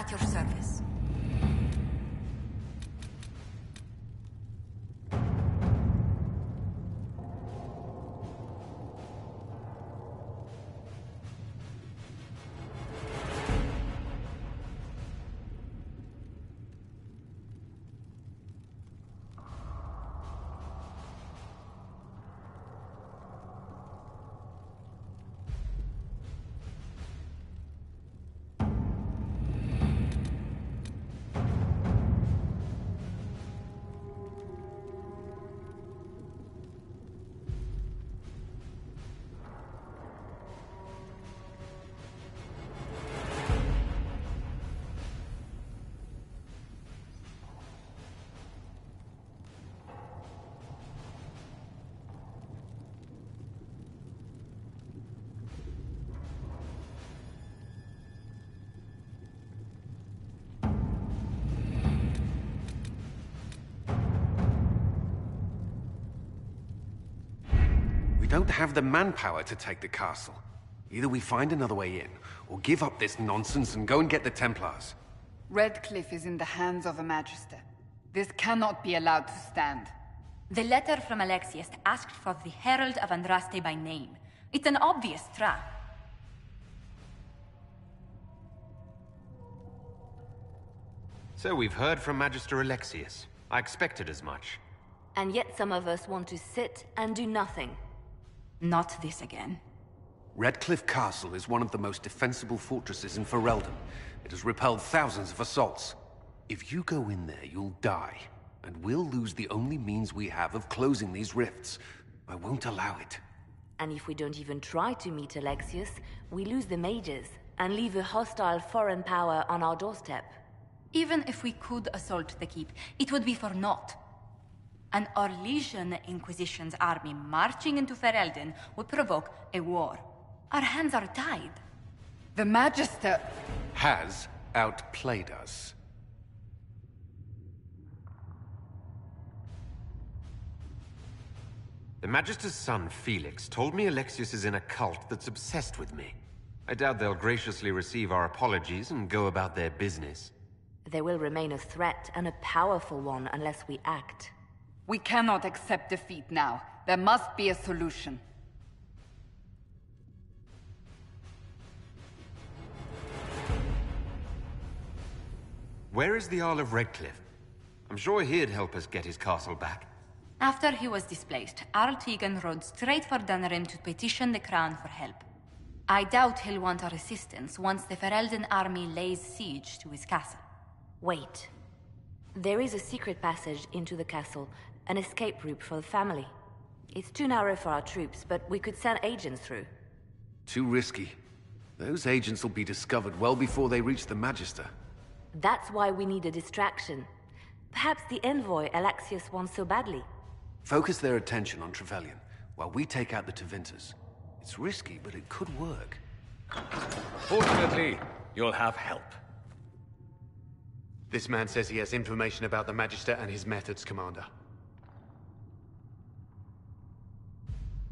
At your service. We don't have the manpower to take the castle. Either we find another way in, or give up this nonsense and go and get the Templars. Redcliffe is in the hands of a Magister. This cannot be allowed to stand. The letter from Alexius asked for the Herald of Andraste by name. It's an obvious trap. So we've heard from Magister Alexius. I expected as much. And yet some of us want to sit and do nothing. Not this again. Redcliffe Castle is one of the most defensible fortresses in Ferelden. It has repelled thousands of assaults. If you go in there, you'll die. And we'll lose the only means we have of closing these rifts. I won't allow it. And if we don't even try to meet Alexius, we lose the mages, and leave a hostile foreign power on our doorstep. Even if we could assault the keep, it would be for naught. An Orlesian Inquisition's army marching into Ferelden would provoke a war. Our hands are tied. The Magister... has outplayed us. The Magister's son, Felix, told me Alexius is in a cult that's obsessed with me. I doubt they'll graciously receive our apologies and go about their business. They will remain a threat, and a powerful one, unless we act. We cannot accept defeat now. There must be a solution. Where is the Jarl of Redcliffe? I'm sure he'd help us get his castle back. After he was displaced, Arl Tegan rode straight for Dunnerim to petition the Crown for help. I doubt he'll want our assistance once the Ferelden army lays siege to his castle. Wait. There is a secret passage into the castle, an escape route for the family. It's too narrow for our troops, but we could send agents through. Too risky. Those agents will be discovered well before they reach the Magister. That's why we need a distraction. Perhaps the envoy Alexius wants so badly. Focus their attention on Trevelyan, while we take out the Tevinters. It's risky, but it could work. Fortunately, you'll have help. This man says he has information about the Magister and his methods, Commander.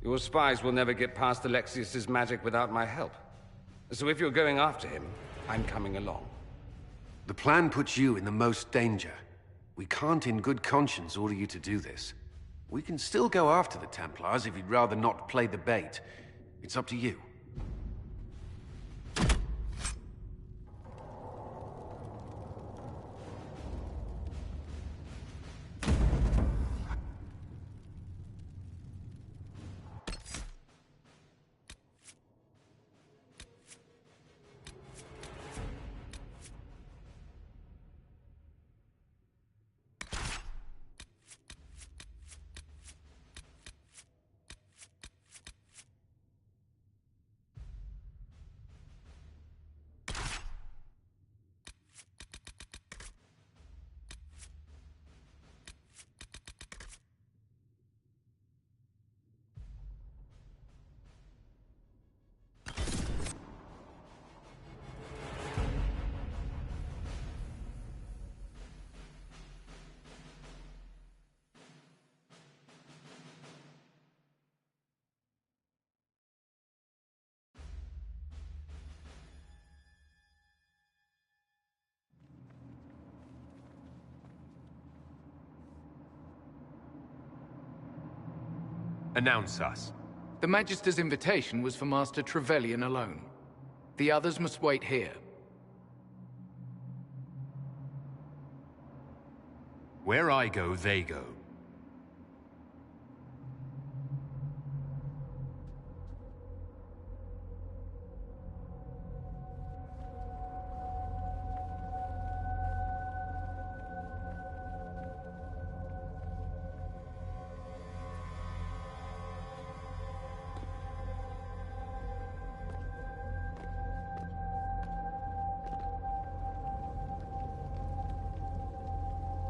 Your spies will never get past Alexius's magic without my help. So if you're going after him, I'm coming along. The plan puts you in the most danger. We can't in good conscience order you to do this. We can still go after the Templars if you'd rather not play the bait. It's up to you. Announce us. The Magister's invitation was for Master Trevelyan alone. The others must wait here. Where I go, they go.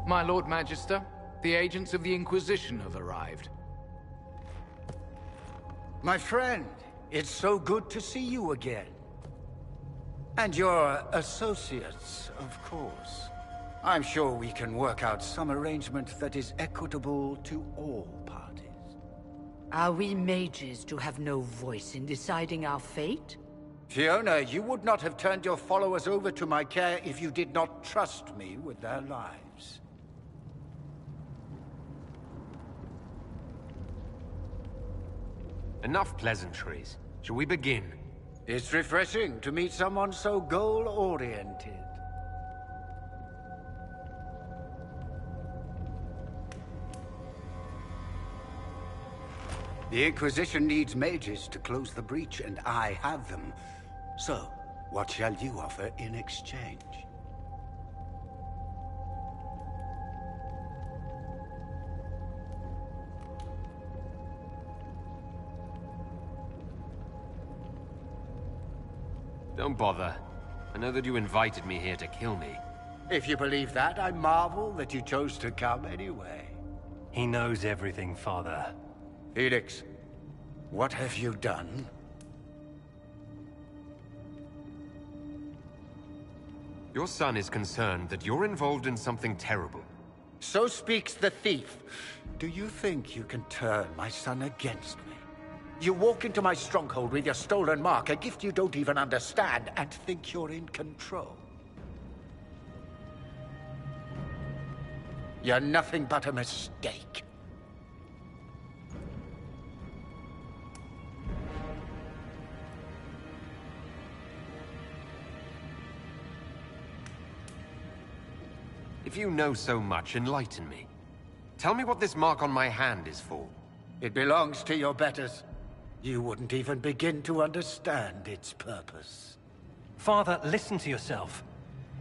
My Lord Magister, the agents of the Inquisition have arrived. My friend, it's so good to see you again. And your associates, of course. I'm sure we can work out some arrangement that is equitable to all parties. Are we mages to have no voice in deciding our fate? Fiona, you would not have turned your followers over to my care if you did not trust me with their lives. Enough pleasantries. Shall we begin? It's refreshing to meet someone so goal-oriented. The Inquisition needs mages to close the breach, and I have them. So, what shall you offer in exchange? Don't bother. I know that you invited me here to kill me. If you believe that, I marvel that you chose to come anyway. He knows everything, Father. Felix, what have you done? Your son is concerned that you're involved in something terrible. So speaks the thief. Do you think you can turn my son against me? You walk into my stronghold with your stolen mark, a gift you don't even understand, and think you're in control. You're nothing but a mistake. If you know so much, enlighten me. Tell me what this mark on my hand is for. It belongs to your betters. You wouldn't even begin to understand its purpose. Father, listen to yourself.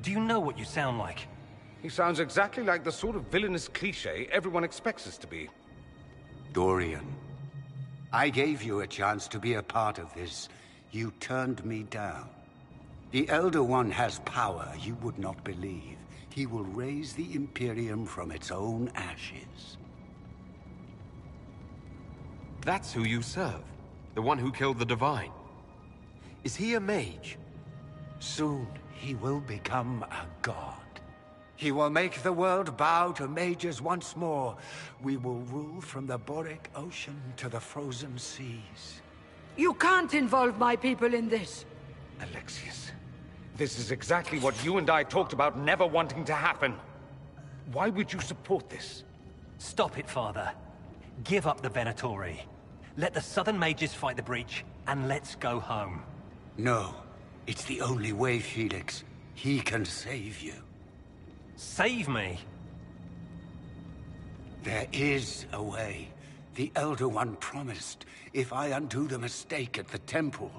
Do you know what you sound like? He sounds exactly like the sort of villainous cliché everyone expects us to be. Dorian, I gave you a chance to be a part of this. You turned me down. The Elder One has power you would not believe. He will raise the Imperium from its own ashes. That's who you serve. The one who killed the Divine. Is he a mage? Soon, he will become a god. He will make the world bow to mages once more. We will rule from the Boric Ocean to the frozen seas. You can't involve my people in this. Alexius, this is exactly what you and I talked about never wanting to happen. Why would you support this? Stop it, Father. Give up the Venatori. Let the Southern Mages fight the breach, and let's go home. No. It's the only way, Felix. He can save you. Save me? There is a way. The Elder One promised, if I undo the mistake at the temple.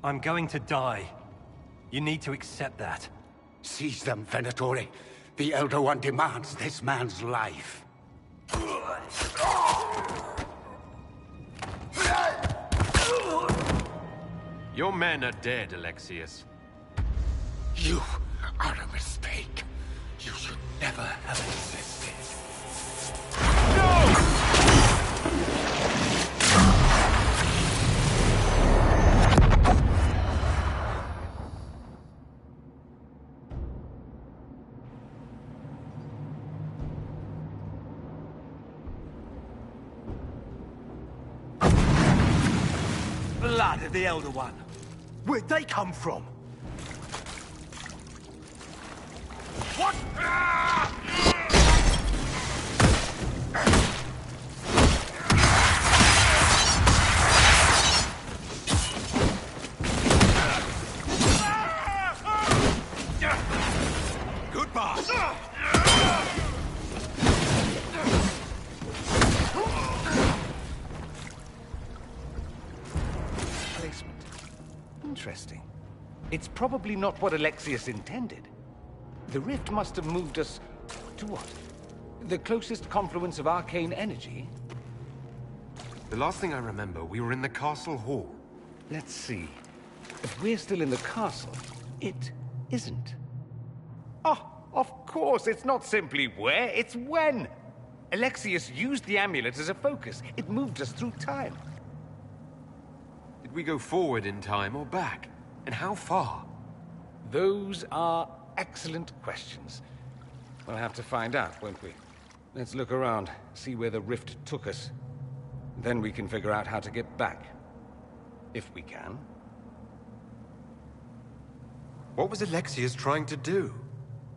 I'm going to die. You need to accept that. Seize them, Venatori. The Elder One demands this man's life. Your men are dead, Alexius. You are a mistake. You should never have existed. Blood of the Elder One. Where'd they come from? What? interesting. It's probably not what Alexius intended. The rift must have moved us to what? The closest confluence of arcane energy? The last thing I remember, we were in the castle hall. Let's see. If we're still in the castle, it isn't. Oh, of course, it's not simply where, it's when! Alexius used the amulet as a focus. It moved us through time. Did we go forward in time or back? And how far? Those are excellent questions. We'll have to find out, won't we? Let's look around, see where the rift took us. Then we can figure out how to get back. If we can. What was Alexius trying to do?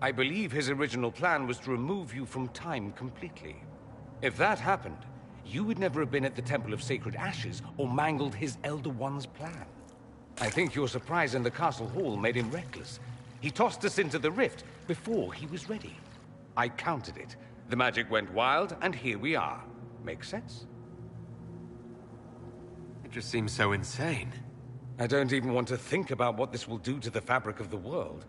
I believe his original plan was to remove you from time completely. If that happened, you would never have been at the Temple of Sacred Ashes or mangled his Elder One's plan. I think your surprise in the castle hall made him reckless. He tossed us into the rift before he was ready. I counted it. The magic went wild, and here we are. Make sense? It just seems so insane. I don't even want to think about what this will do to the fabric of the world.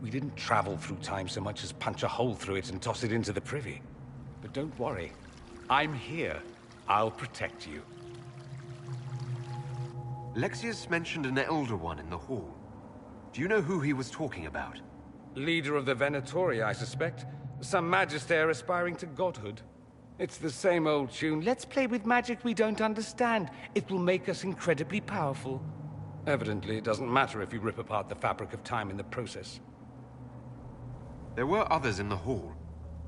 We didn't travel through time so much as punch a hole through it and toss it into the privy. But don't worry. I'm here. I'll protect you. Alexius mentioned an Elder One in the hall. Do you know who he was talking about? Leader of the Venatori, I suspect. Some magister aspiring to godhood. It's the same old tune. Let's play with magic we don't understand. It will make us incredibly powerful. Evidently, it doesn't matter if you rip apart the fabric of time in the process. There were others in the hall.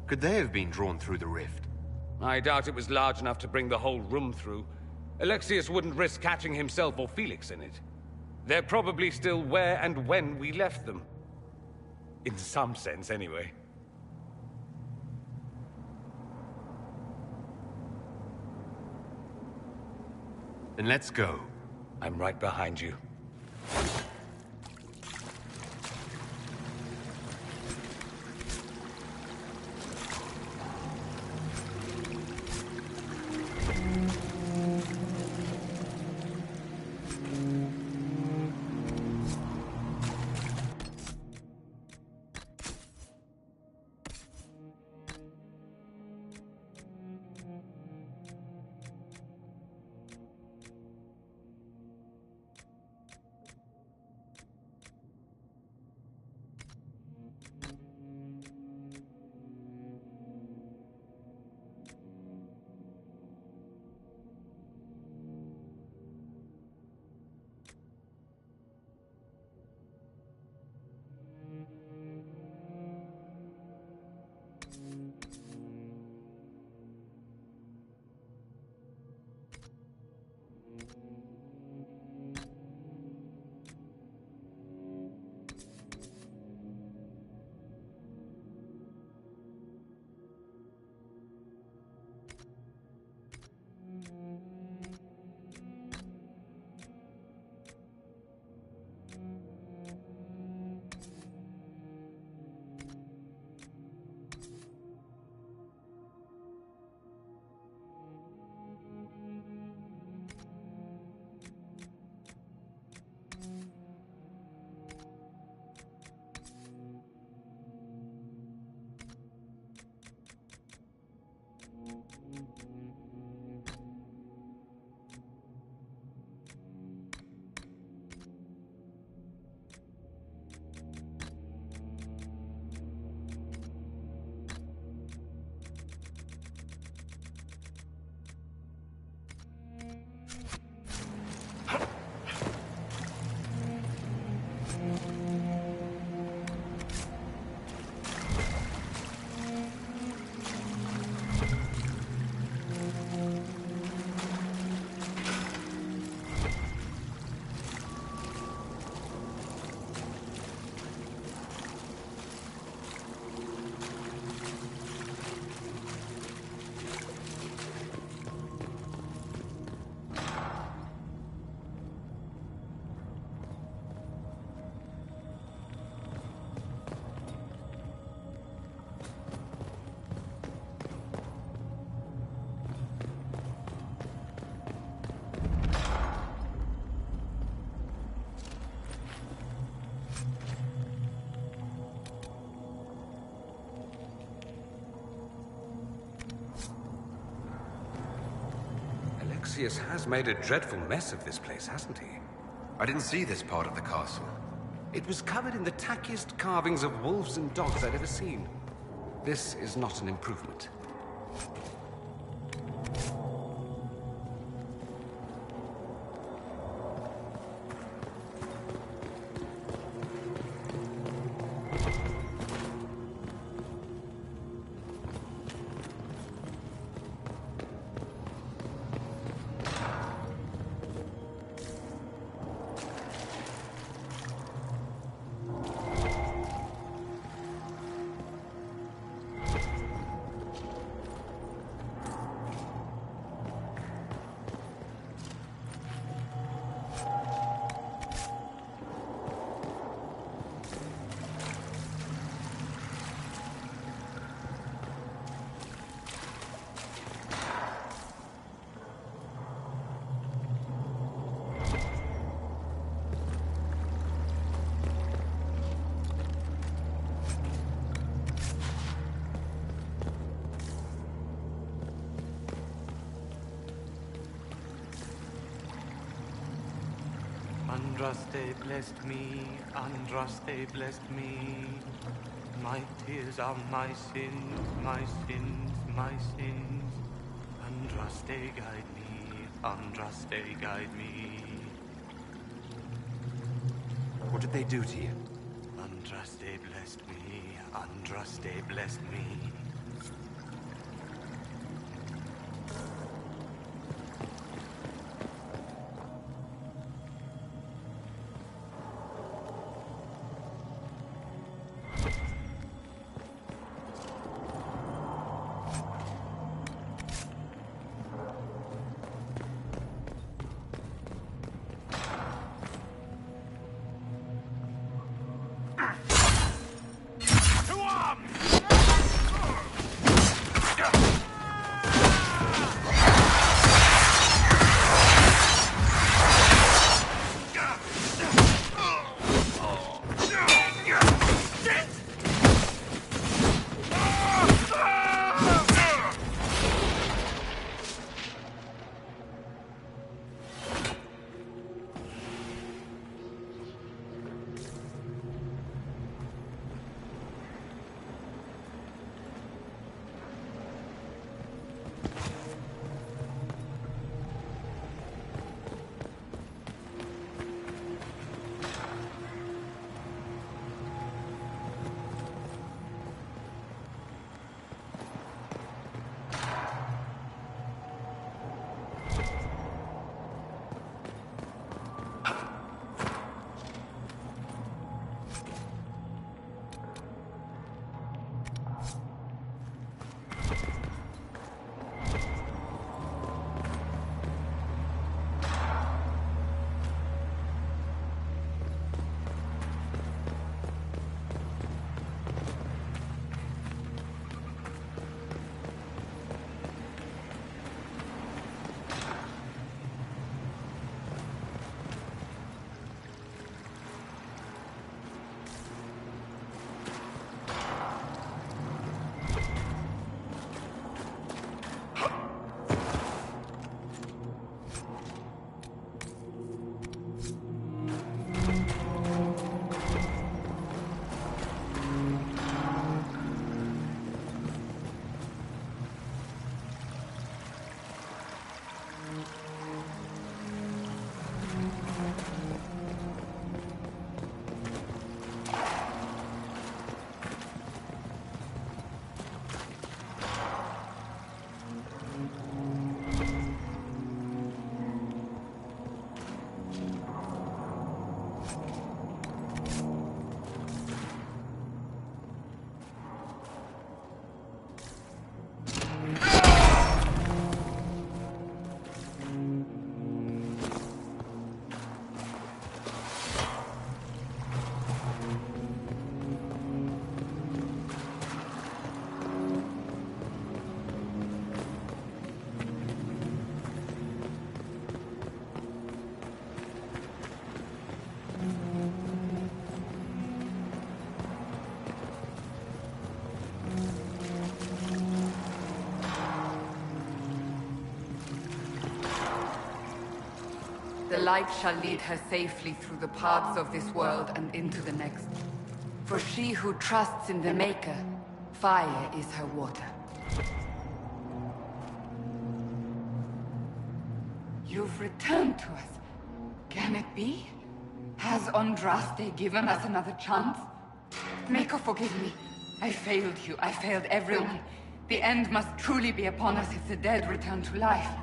Could they have been drawn through the rift? I doubt it was large enough to bring the whole room through. Alexius wouldn't risk catching himself or Felix in it. They're probably still where and when we left them. In some sense, anyway. Then let's go. I'm right behind you. Alexius has made a dreadful mess of this place, hasn't he? I didn't see this part of the castle. It was covered in the tackiest carvings of wolves and dogs I'd ever seen. This is not an improvement. Andraste blessed me, Andraste blessed me. My tears are my sins, my sins, my sins. Andraste guide me, Andraste guide me. What did they do to you? Andraste blessed me, Andraste blessed me. light shall lead her safely through the paths of this world and into the next. For she who trusts in the Maker, fire is her water. You've returned to us. Can it be? Has Andraste given us another chance? Maker, forgive me. I failed you. I failed everyone. The end must truly be upon us if the dead return to life.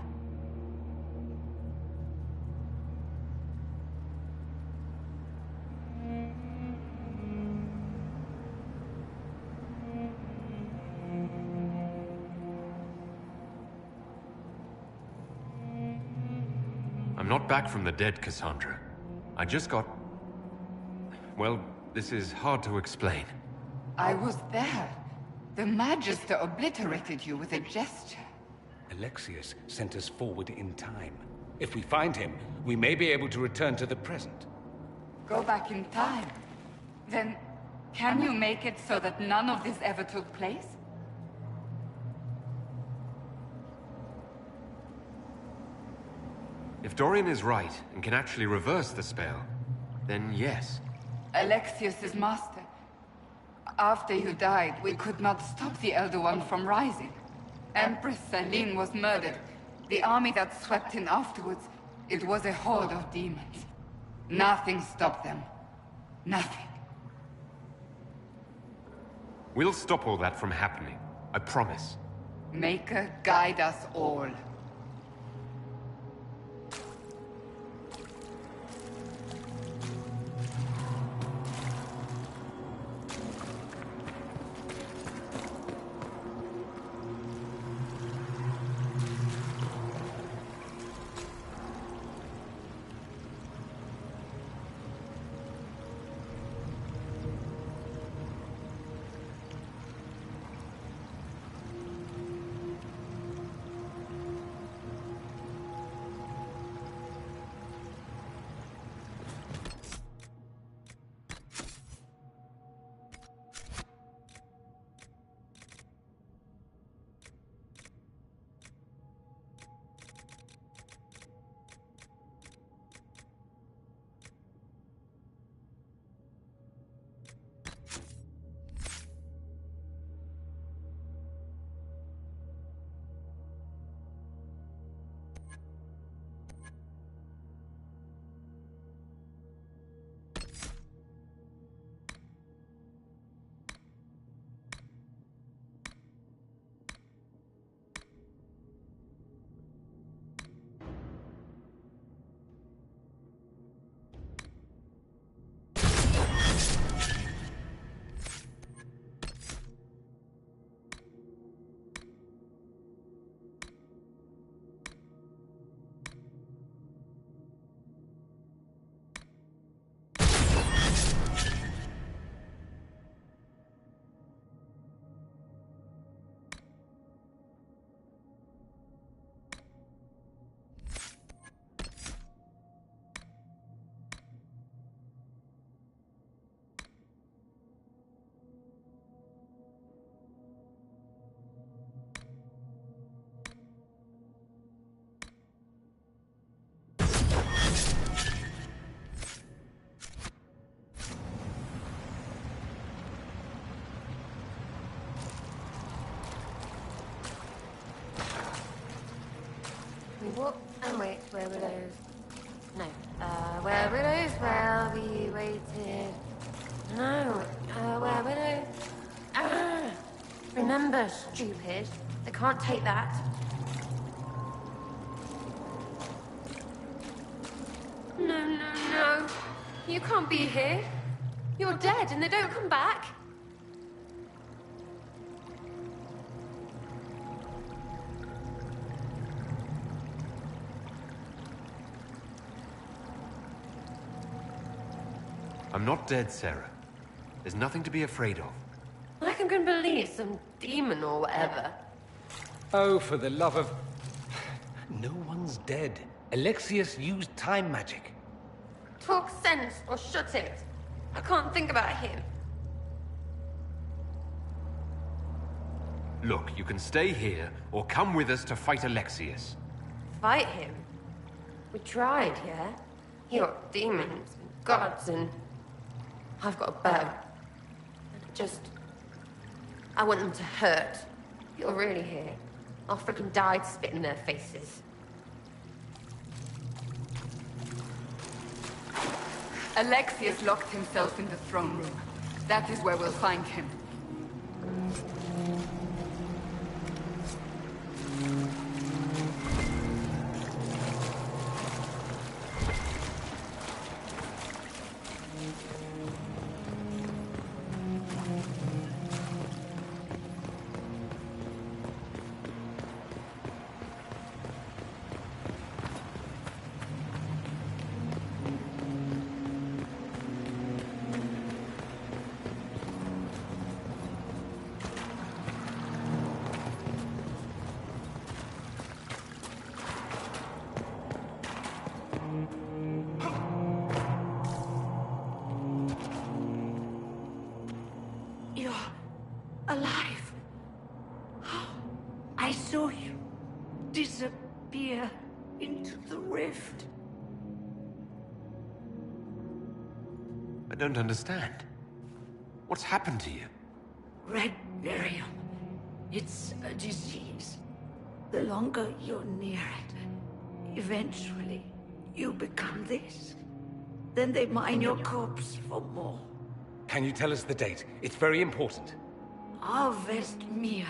I'm not back from the dead, Cassandra. I just got... Well, this is hard to explain. I was there. The Magister obliterated you with a gesture. Alexius sent us forward in time. If we find him, we may be able to return to the present. Go back in time? Then, can you make it so that none of this ever took place? If Dorian is right and can actually reverse the spell, then yes. Alexius is master. After you died, we could not stop the Elder One from rising. Empress Celine was murdered. The army that swept in afterwards, it was a horde of demons. Nothing stopped them. Nothing. We'll stop all that from happening. I promise. Maker, guide us all. What? And wait, where were those? No. Where were those? Well, we waited. No. Where were those? Remember, stupid. They can't take that. No, no, no. You can't be here. You're dead and they don't come back. I'm not dead, Sarah. There's nothing to be afraid of. I can believe some demon or whatever. Oh, for the love of... No one's dead. Alexius used time magic. Talk sense or shut it. I can't think about him. Look, you can stay here or come with us to fight Alexius. Fight him? We tried, yeah? You got demons and gods, and I've got a bow. I want them to hurt. You're really here. I'll freaking die to spit in their faces. Alexius locked himself in the throne room. That is where we'll find him. Alive. I saw you disappear into the rift. I don't understand. What's happened to you? Red Lyrium. It's a disease. The longer you're near it, eventually you become this. Then they mine your corpse for more. Can you tell us the date? It's very important. Harvest Mir.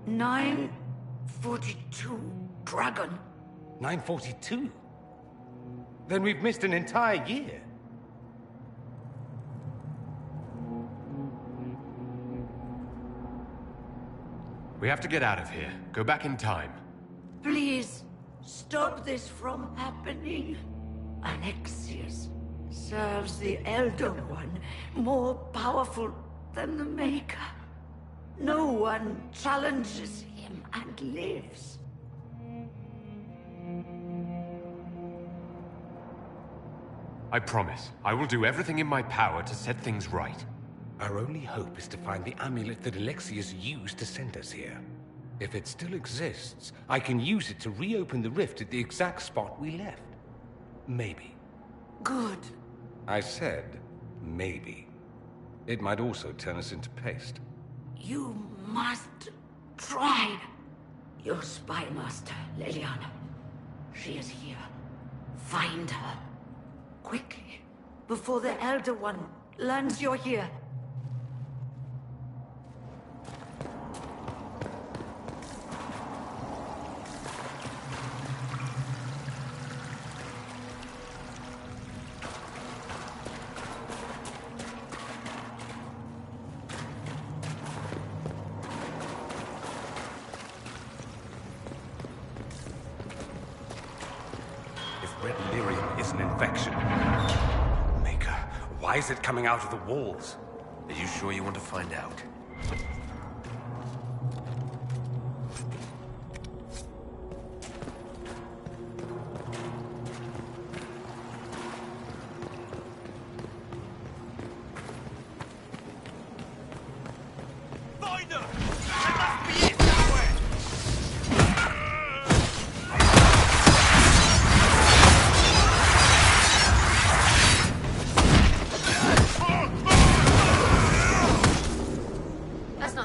942 Dragon. 942? Then we've missed an entire year. We have to get out of here. Go back in time. Please, stop this from happening. Alexius serves the Elder One, more powerful than the Maker. No one challenges him and lives. I promise. I will do everything in my power to set things right. Our only hope is to find the amulet that Alexius used to send us here. If it still exists, I can use it to reopen the rift at the exact spot we left. Maybe. Good. I said, maybe. It might also turn us into paste. You must try. Your spy master, Leliana. She is here. Find her. Quickly. Before the Elder One learns you're here. Why is it coming out of the walls? Are you sure you want to find out? Find her! There must be it somewhere!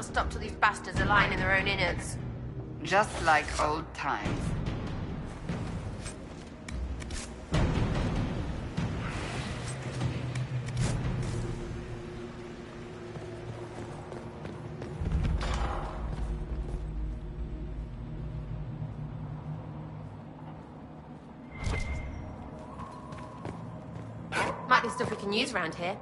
Stop till these bastards are lying in their own innards. Just like old times. Might be stuff we can use around here.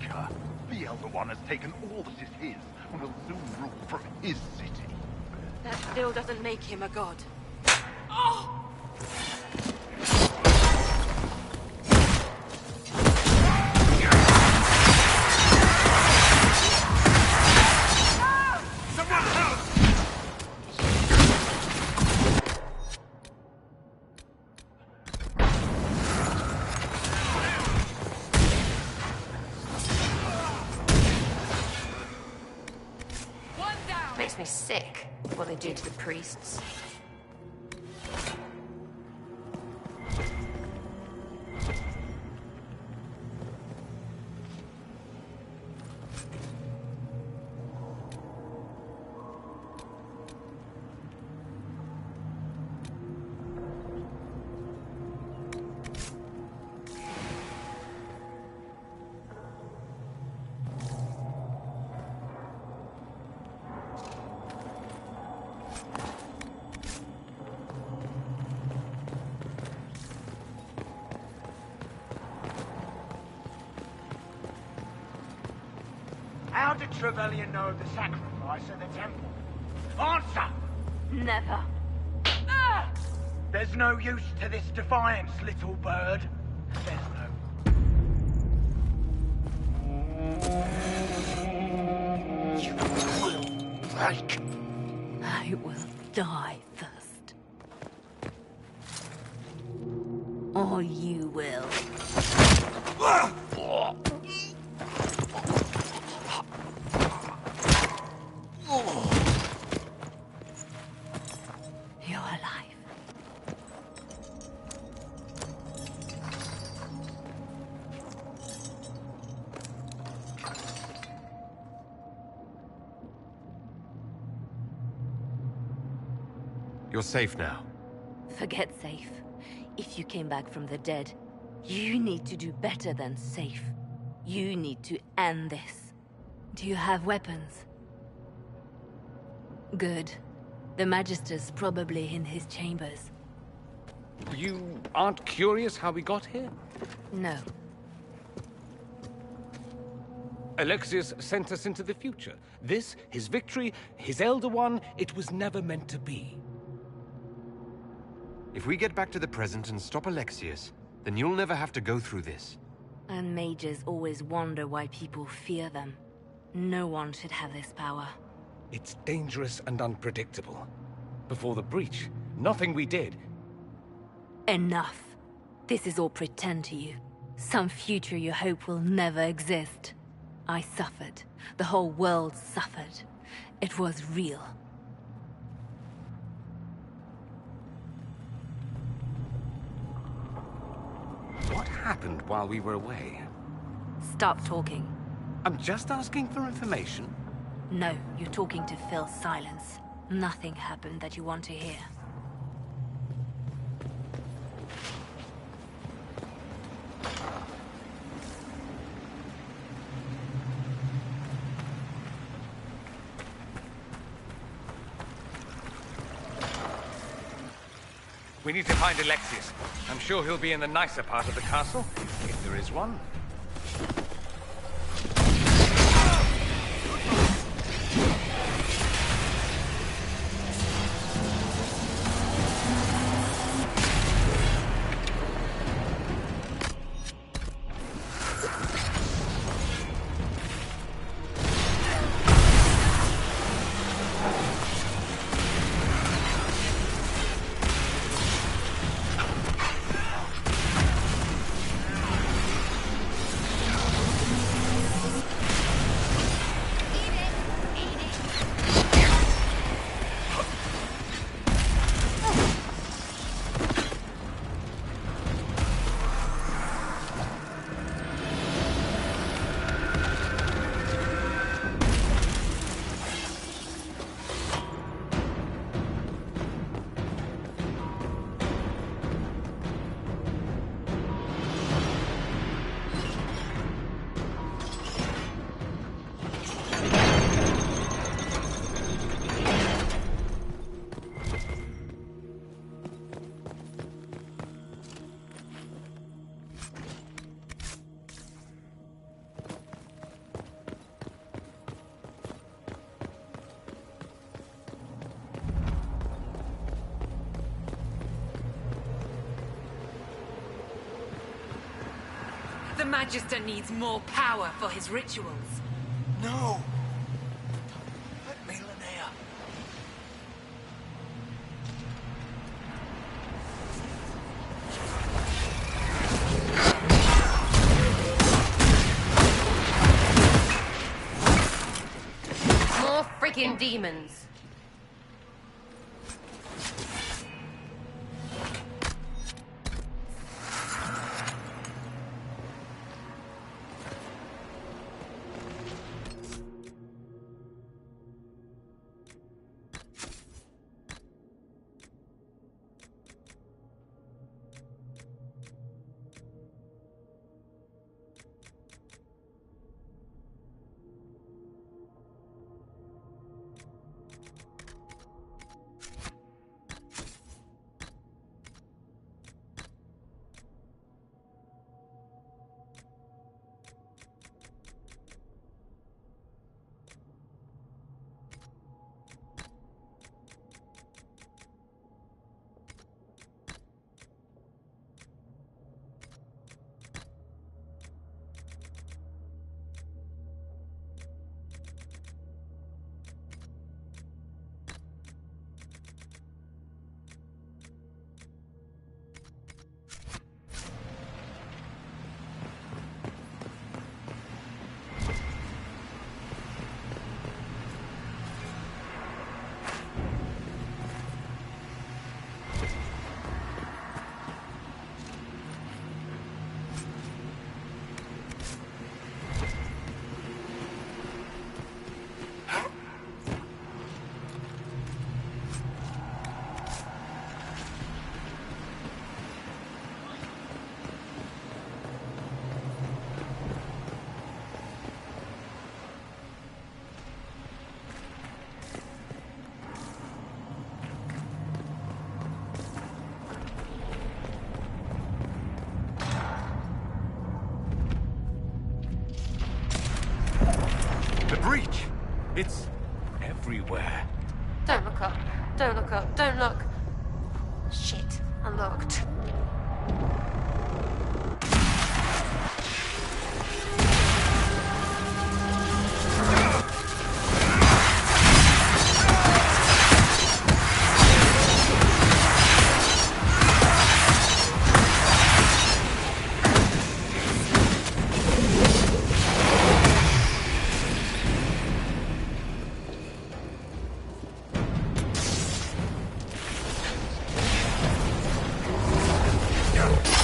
her. The Elder One has taken all that is his, and will soon rule from his city. That still doesn't make him a god. Oh! Makes me sick, what they do to the priests. How did Trevelyan know of the sacrifice at the temple? Answer! Never. Ah! There's no use to this defiance, little bird. There's no... You will break. I will die first. Or you will. You're alive. You're safe now. Forget safe. If you came back from the dead, you need to do better than safe. You need to end this. Do you have weapons? Good. The Magister's probably in his chambers. You aren't curious how we got here? No. Alexius sent us into the future. This, his victory, his Elder One, it was never meant to be. If we get back to the present and stop Alexius, then you'll never have to go through this. And mages always wonder why people fear them. No one should have this power. It's dangerous and unpredictable. Before the breach, nothing we did. Enough. This is all pretend to you. Some future you hope will never exist. I suffered. The whole world suffered. It was real. What happened while we were away? Stop talking. I'm just asking for information. No, you're talking to fill silence. Nothing happened that you want to hear. We need to find Alexius. I'm sure he'll be in the nicer part of the castle, if there is one. Magister needs more power for his rituals. No! Let me, Linnea. More freaking demons. The breach! It's everywhere. Don't look up. Don't look up. Don't look. Shit. Unlocked. Yeah.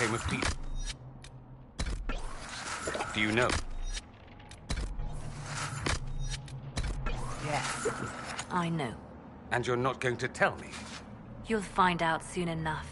became of peace. Do you know? Yes, I know. And you're not going to tell me? You'll find out soon enough.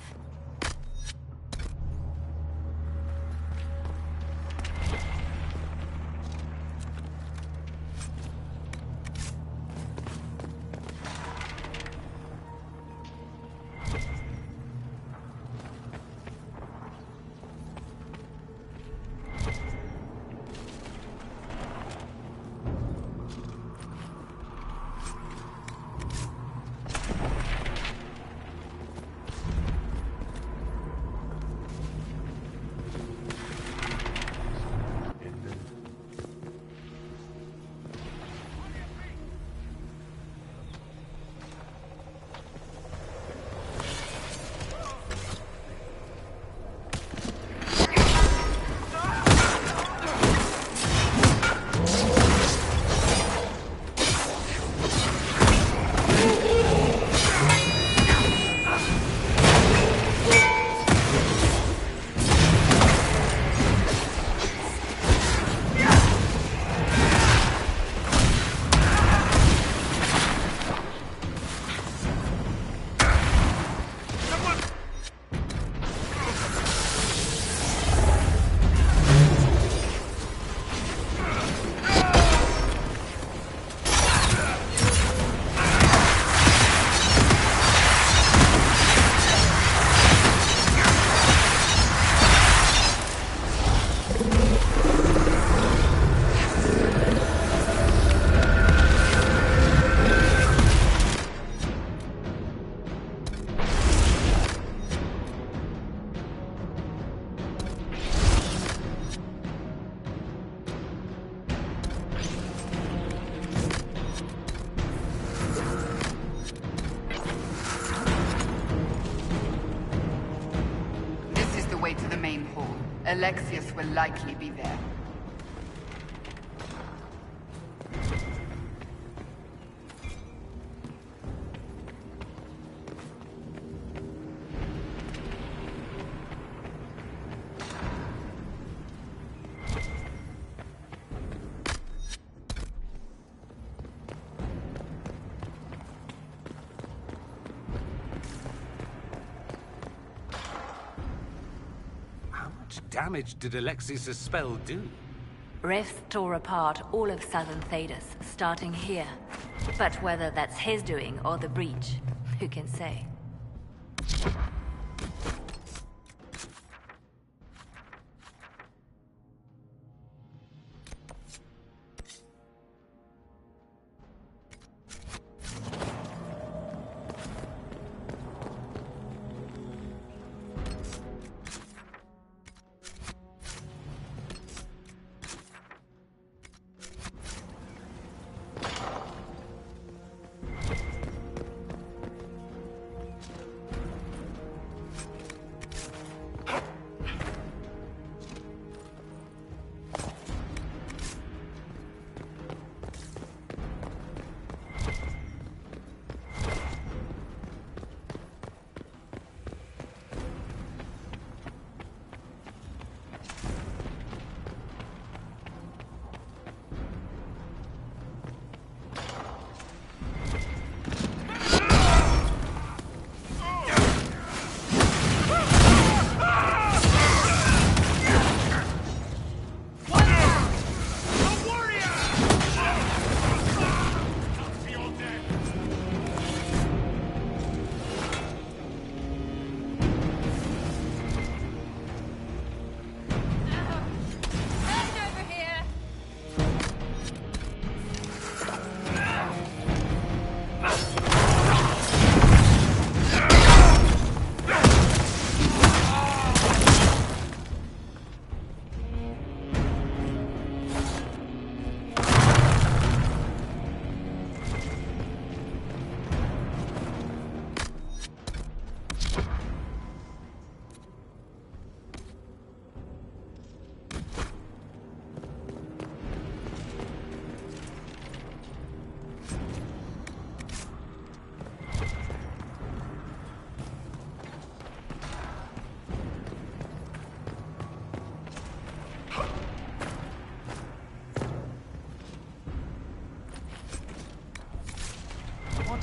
Alexius will likely be there. Damage did Alexius' spell do? Rifts tore apart all of southern Thedas, starting here. But whether that's his doing or the breach, who can say?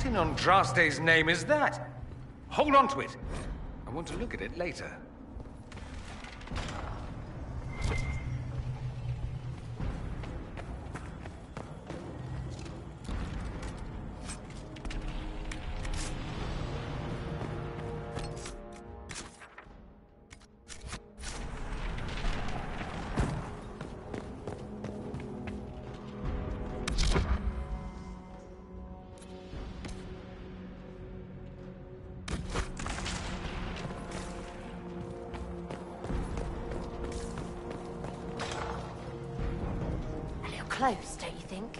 in Andraste's name is that? Hold on to it. I want to look at it later. Close, don't you think?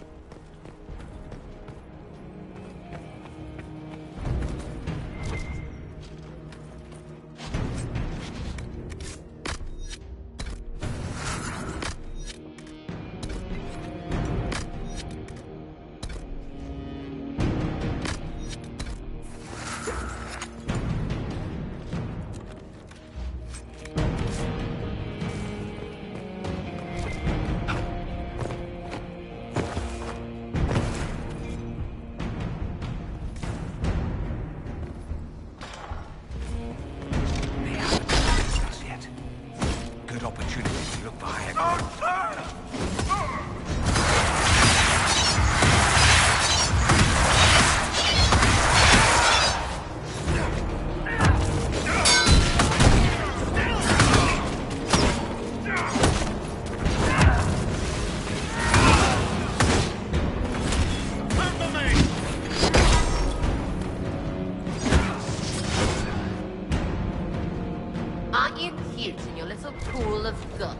Aren't you cute in your little pool of guts?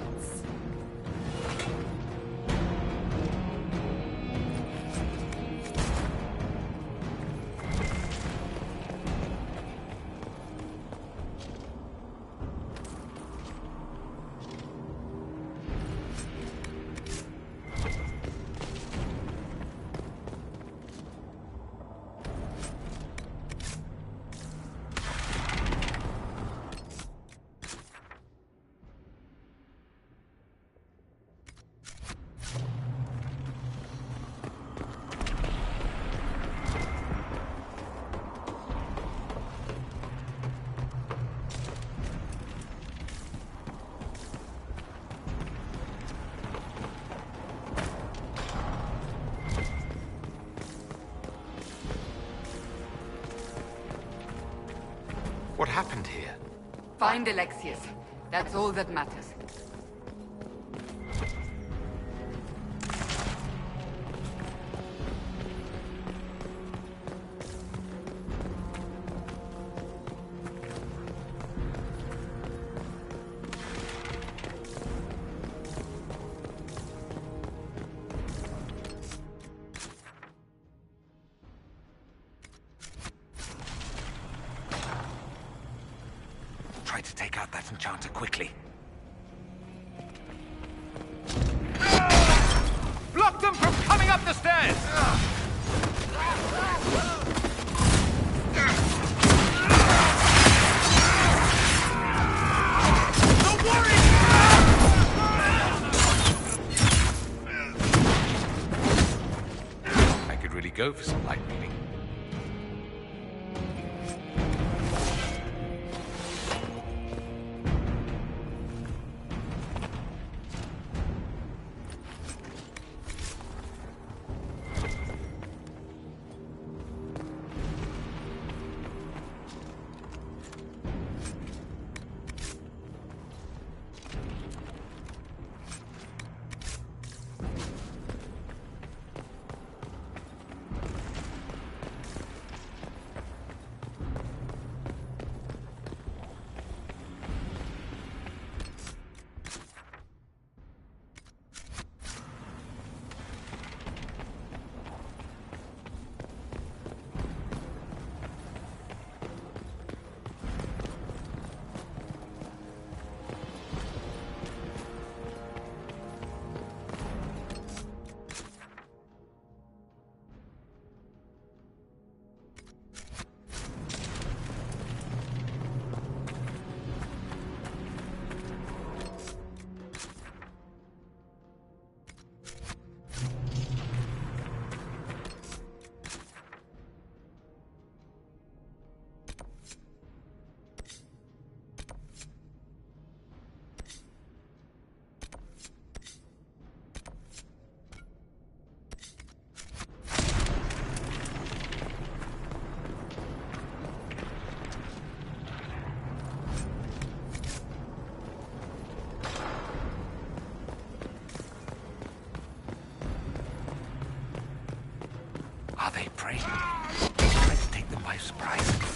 What happened here? Find Alexius. That's all that matters. Try to take out that enchanter quickly. Block them from coming up the stairs! I could really go for some light reading. by surprise.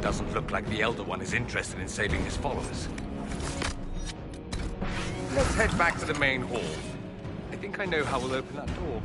Doesn't look like the Elder One is interested in saving his followers. Let's head back to the main hall. I think I know how we'll open that door.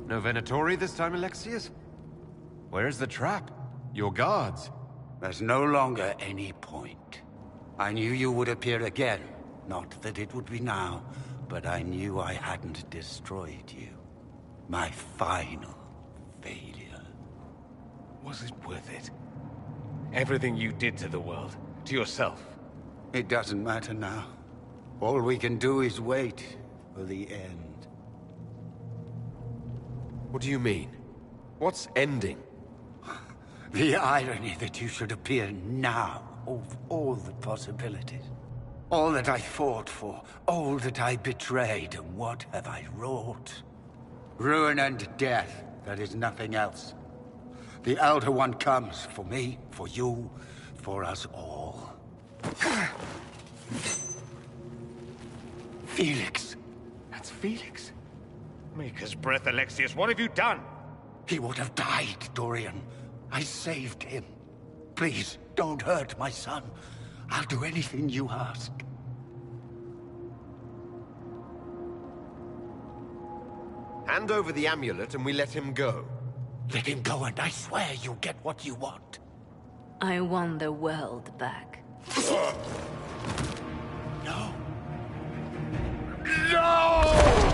No Venatori this time, Alexius? Where's the trap? Your guards? There's no longer any point. I knew you would appear again. Not that it would be now, but I knew I hadn't destroyed you. My final failure. Was it worth it? Everything you did to the world, to yourself. It doesn't matter now. All we can do is wait for the end. What do you mean? What's ending? The irony that you should appear now, of all the possibilities. All that I fought for, all that I betrayed, and what have I wrought? Ruin and death, there is nothing else. The Elder One comes for me, for you, for us all. Felix. That's Felix. Maker's breath, Alexius, what have you done? He would have died, Dorian. I saved him. Please, don't hurt my son. I'll do anything you ask. Hand over the amulet and we let him go. Let him go and I swear you'll get what you want. I want the world back. No. No!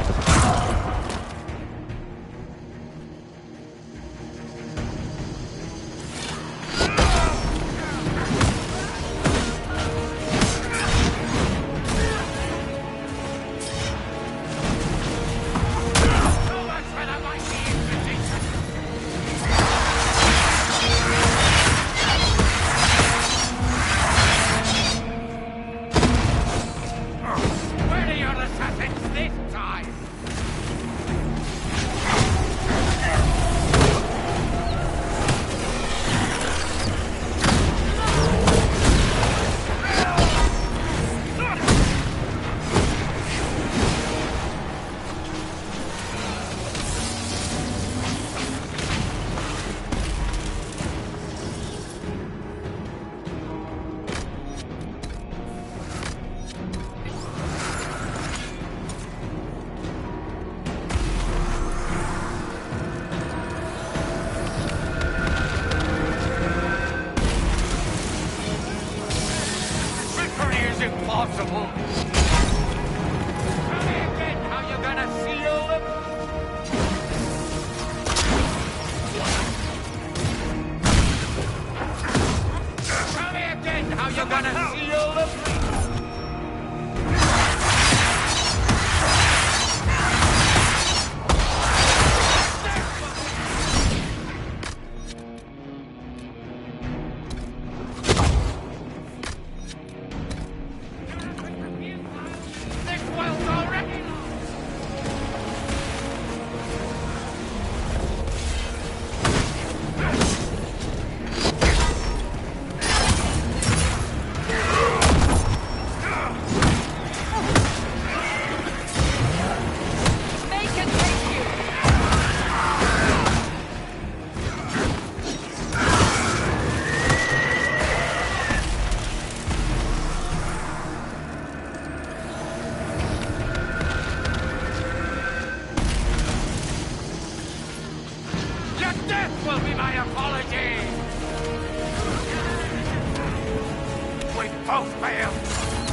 both failed.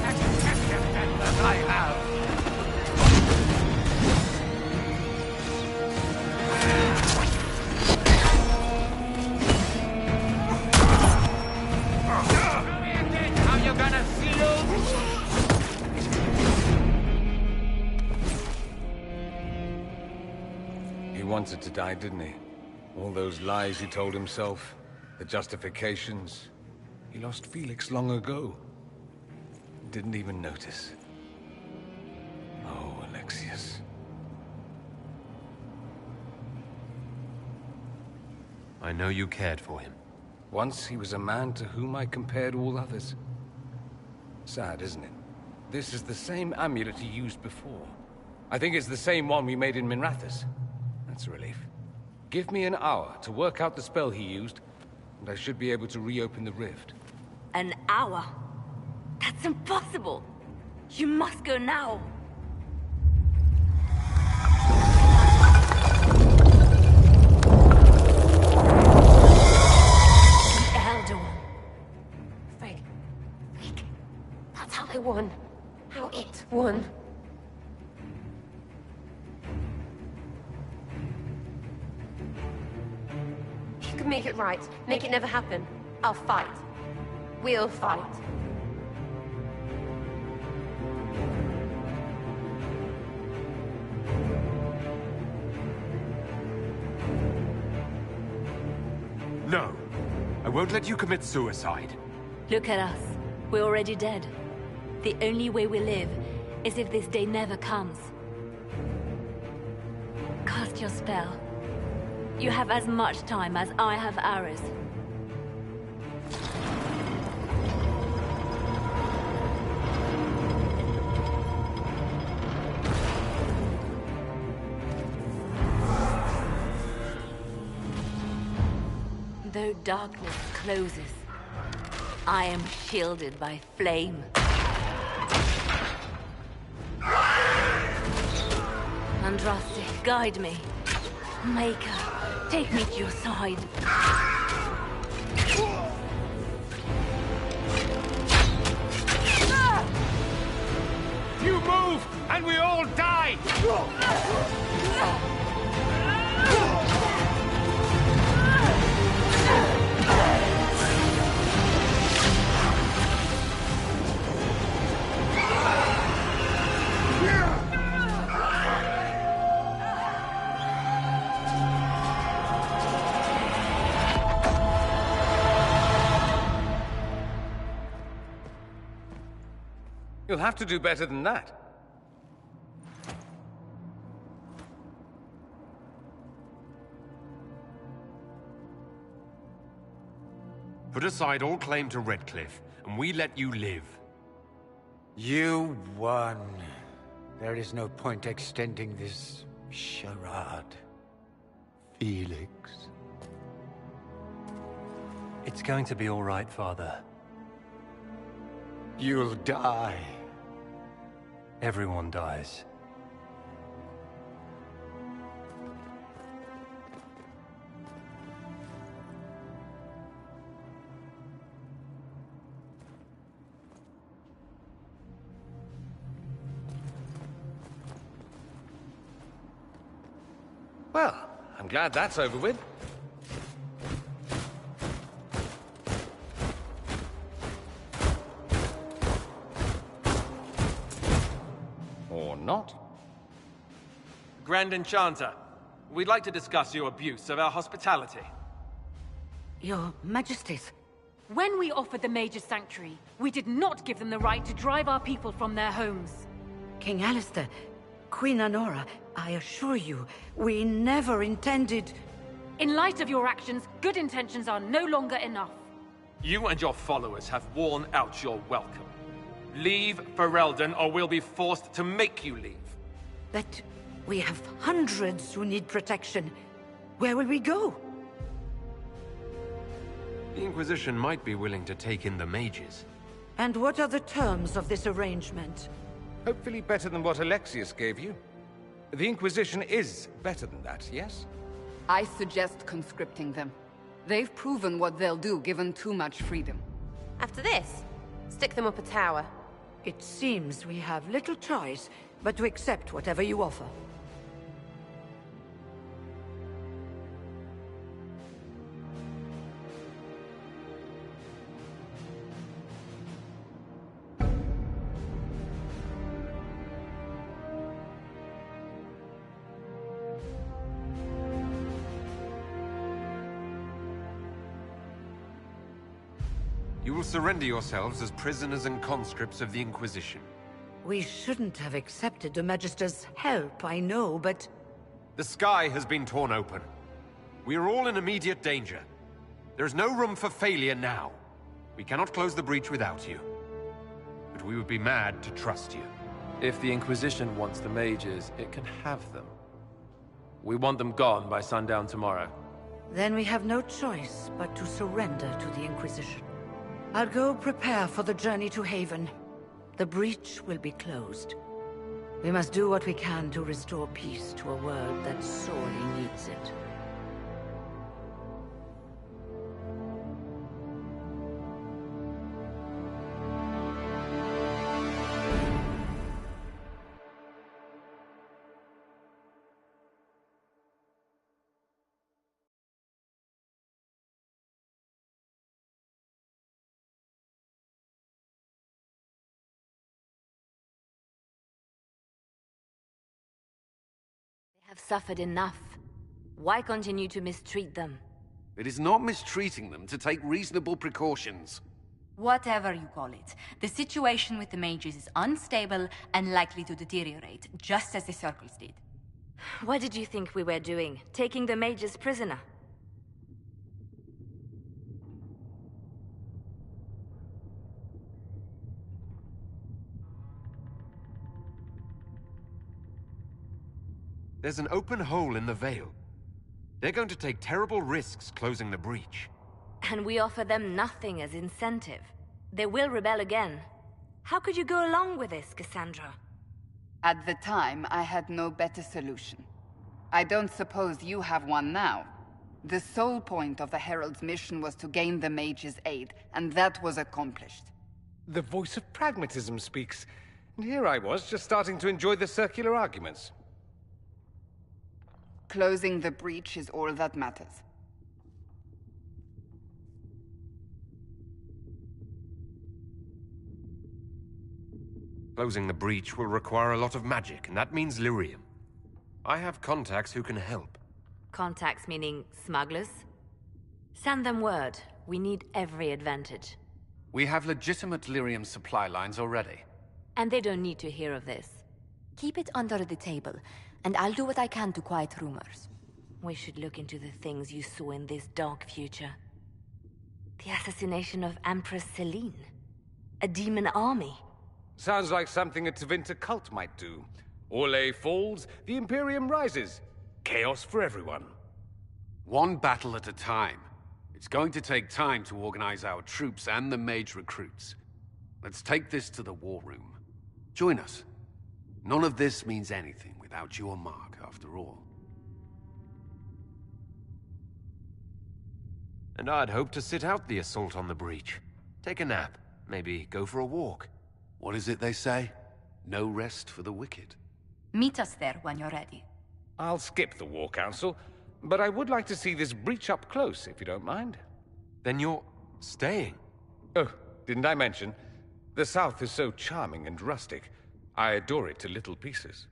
Accept them then that I have. How you gonna feel? He wanted to die, didn't he? All those lies he told himself, the justifications. He lost Felix long ago. Didn't even notice. Oh, Alexius. I know you cared for him. Once he was a man to whom I compared all others. Sad, isn't it? This is the same amulet he used before. I think it's the same one we made in Minrathous. That's a relief. Give me an hour to work out the spell he used, and I should be able to reopen the rift. An hour? That's impossible! You must go now! The Elder One. Frigg. That's how they won. How it won. You can make it right. Make it never happen. I'll fight. We'll fight. No. I won't let you commit suicide. Look at us. We're already dead. The only way we live is if this day never comes. Cast your spell. You have as much time as I have hours. Though darkness closes, I am shielded by flame. Andraste, guide me. Maker, take me to your side. You move, and we all die! You'll have to do better than that. Put aside all claim to Redcliffe, and we let you live. You won. There is no point extending this charade. Felix. It's going to be all right, Father. You'll die. Everyone dies. Well, I'm glad that's over with. Or not. Grand Enchanter, we'd like to discuss your abuse of our hospitality. Your Majesties. When we offered the Mage's Sanctuary, we did not give them the right to drive our people from their homes. King Alistair, Queen Anora, I assure you, we never intended... In light of your actions, good intentions are no longer enough. You and your followers have worn out your welcome. Leave Ferelden, or we'll be forced to make you leave. But we have hundreds who need protection. Where will we go? The Inquisition might be willing to take in the mages. And what are the terms of this arrangement? Hopefully better than what Alexius gave you. The Inquisition is better than that, yes? I suggest conscripting them. They've proven what they'll do given too much freedom. After this? Stick them up a tower. It seems we have little choice but to accept whatever you offer. You will surrender yourselves as prisoners and conscripts of the Inquisition. We shouldn't have accepted the Magister's help, I know, but... The sky has been torn open. We are all in immediate danger. There is no room for failure now. We cannot close the breach without you. But we would be mad to trust you. If the Inquisition wants the mages, it can have them. We want them gone by sundown tomorrow. Then we have no choice but to surrender to the Inquisition. I'll go prepare for the journey to Haven. The breach will be closed. We must do what we can to restore peace to a world that sorely needs it. Have suffered enough. Why continue to mistreat them? It is not mistreating them to take reasonable precautions. Whatever you call it, the situation with the mages is unstable and likely to deteriorate, just as the Circles did. What did you think we were doing? Taking the mages prisoner? There's an open hole in the Veil. They're going to take terrible risks closing the breach. And we offer them nothing as incentive. They will rebel again. How could you go along with this, Cassandra? At the time, I had no better solution. I don't suppose you have one now. The sole point of the Herald's mission was to gain the mage's aid, and that was accomplished. The voice of pragmatism speaks. And here I was, just starting to enjoy the circular arguments. Closing the breach is all that matters. Closing the breach will require a lot of magic, and that means lyrium. I have contacts who can help. Contacts meaning smugglers? Send them word. We need every advantage. We have legitimate lyrium supply lines already. And they don't need to hear of this. Keep it under the table, and I'll do what I can to quiet rumors. We should look into the things you saw in this dark future. The assassination of Empress Celine. A demon army. Sounds like something a Tevinter cult might do. Orlais falls, the Imperium rises. Chaos for everyone. One battle at a time. It's going to take time to organize our troops and the mage recruits. Let's take this to the war room. Join us. None of this means anything without your mark, after all. And I'd hoped to sit out the assault on the breach. Take a nap. Maybe go for a walk. What is it they say? No rest for the wicked. Meet us there when you're ready. I'll skip the War Council, but I would like to see this breach up close, if you don't mind. Then you're staying? Oh, didn't I mention? The South is so charming and rustic. I adore it to little pieces.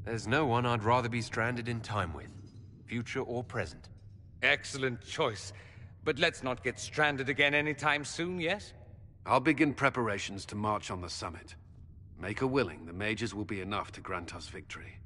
There's no one I'd rather be stranded in time with, future or present. Excellent choice. But let's not get stranded again anytime soon, yes? I'll begin preparations to march on the summit. Make a willing, the mages will be enough to grant us victory.